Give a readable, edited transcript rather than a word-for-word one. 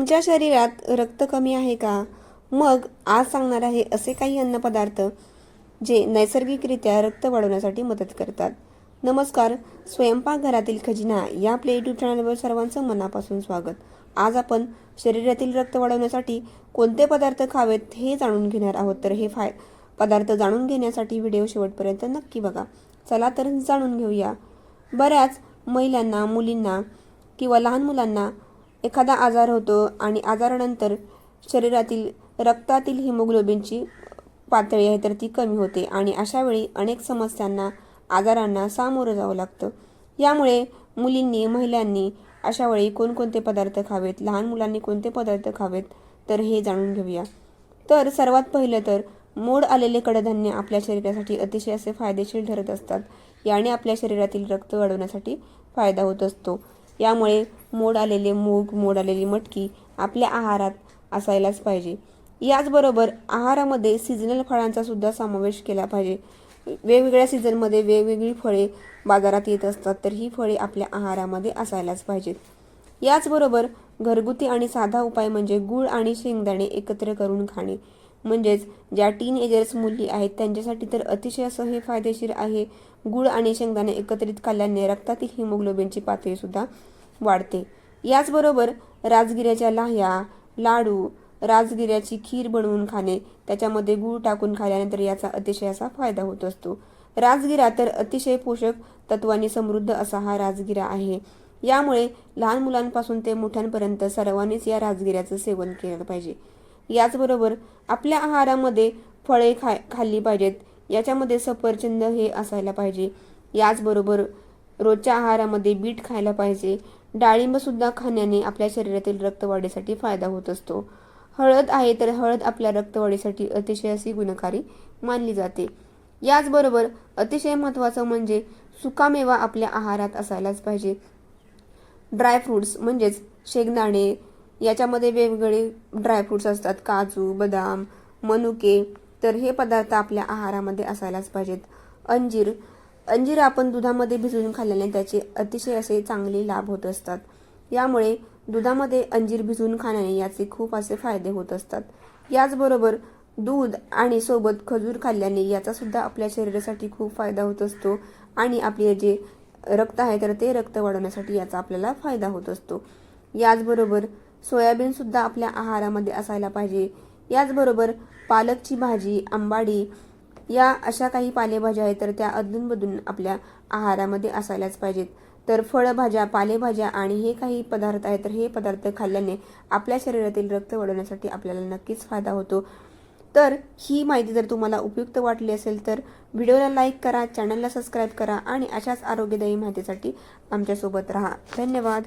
तुमच्या शरीरात रक्त कमी आहे का? मग आज सांगणार आहे असे काही अन्नपदार्थ जे नैसर्गिकरित्या रक्त वाढवण्यासाठी मदत करतात. नमस्कार, स्वयंपाकघरातील खजिना या आपल्या यूट्यूब चॅनलवर सर्वांचं मनापासून स्वागत. आज आपण शरीरातील रक्त वाढवण्यासाठी कोणते पदार्थ खावेत हे जाणून घेणार आहोत. तर हे पदार्थ जाणून घेण्यासाठी व्हिडिओ शेवटपर्यंत नक्की बघा. चला तर जाणून घेऊया. बऱ्याच महिलांना, मुलींना किंवा लहान मुलांना एखादा आजार होतो आणि आजारानंतर शरीरातील रक्तातील हिमोग्लोबिनची पातळी आहे तर ती कमी होते आणि अशा वेळी अनेक समस्यांना, आजारांना सामोरं जावं लागतं. यामुळे मुलींनी, महिलांनी अशा वेळी कोणकोणते पदार्थ खावेत, लहान मुलांनी कोणते पदार्थ खावेत तर हे जाणून घेऊया. तर सर्वात पहिलं तर मोड आलेले कडधान्य आपल्या शरीरासाठी अतिशय असे फायदेशीर ठरत असतात. याने आपल्या शरीरातील रक्त वाढवण्यासाठी फायदा होत असतो. यामुळे मोड आलेले मूग, मोड आलेली मटकी आपल्या आहारात असायलाच पाहिजे. याचबरोबर आहारामध्ये सीझनल फळांचा सुद्धा समावेश केला पाहिजे. वेगवेगळ्या सीझनमध्ये वेगवेगळी फळे बाजारात येत असतात, तर ही फळे आपल्या आहारामध्ये असायलाच पाहिजेत. याचबरोबर घरगुती आणि साधा उपाय म्हणजे गूळ आणि शेंगदाणे एकत्र करून खाणे. म्हणजेच ज्या टीनएजर्स मुली आहेत त्यांच्यासाठी तर अतिशय असं हे फायदेशीर आहे. गूळ आणि शेंगदाणे एकत्रित खाल्ल्याने रक्तातील हिमोग्लोबिनची पातळी सुद्धा वाढते. याचबरोबर राजगिऱ्याच्या लाह्या, लाडू, राजगिऱ्याची खीर बनवून खाणे, त्याच्यामध्ये गूळ टाकून खाल्ल्यानंतर याचा अतिशय असा फायदा होत असतो. राजगिरा तर अतिशय पोषक तत्वांनी समृद्ध असा हा राजगिरा आहे. यामुळे लहान मुलांपासून ते मोठ्यांपर्यंत सर्वांनीच या राजगिऱ्याचं सेवन केलं पाहिजे. याचबरोबर आपल्या आहारामध्ये फळे खाल्ली पाहिजेत. याच्यामध्ये सफरचंद हे असायला पाहिजे. याचबरोबर रोजच्या आहारामध्ये बीट खायला पाहिजे. डाळिंब सुद्धा खाण्याने आपल्या शरीरातील रक्तवाढीसाठी फायदा होत असतो. हळद आहे तर हळद आपल्या रक्तवाढीसाठी अतिशय अशी गुणकारी मानली जाते. याचबरोबर अतिशय महत्त्वाचं म्हणजे सुकामेवा आपल्या आहारात असायलाच पाहिजे. ड्रायफ्रूट्स म्हणजेच शेंगदाणे, याच्यामध्ये वेगवेगळे ड्रायफ्रूट्स असतात, काजू, बदाम, मनुके, तर हे पदार्थ आपल्या आहारामध्ये असायलाच पाहिजेत. अंजीर आपण दुधामध्ये भिजवून खाल्ल्याने त्याचे अतिशय असे चांगले लाभ होत असतात. यामुळे दुधामध्ये अंजीर भिजवून खाण्याने याचे खूप असे फायदे होत असतात. याचबरोबर दूध आणि सोबत खजूर खाल्ल्याने याचा सुद्धा आपल्या शरीरासाठी खूप फायदा होत असतो आणि आपले जे रक्त आहे तर ते रक्त वाढवण्यासाठी याचा आपल्याला फायदा होत असतो. याचबरोबर सोयाबीन सुद्धा आपल्या आहारामध्ये असायला पाहिजे. याचबरोबर पालकची भाजी, आंबाडी या अशा काही पालेभाज्या आहेत तर त्या अधूनमधून आपल्या आहारामध्ये असायलाच पाहिजेत. तर फळभाज्या, पालेभाज्या आणि हे काही पदार्थ आहेत तर हे पदार्थ खाल्ल्याने आपल्या शरीरातील रक्त वाढवण्यासाठी आपल्याला नक्कीच फायदा होतो. तर ही माहिती जर तुम्हाला उपयुक्त वाटली असेल तर व्हिडिओला लाईक करा, चॅनलला सबस्क्राईब करा आणि अशाच आरोग्यदायी माहितीसाठी आमच्यासोबत राहा. धन्यवाद.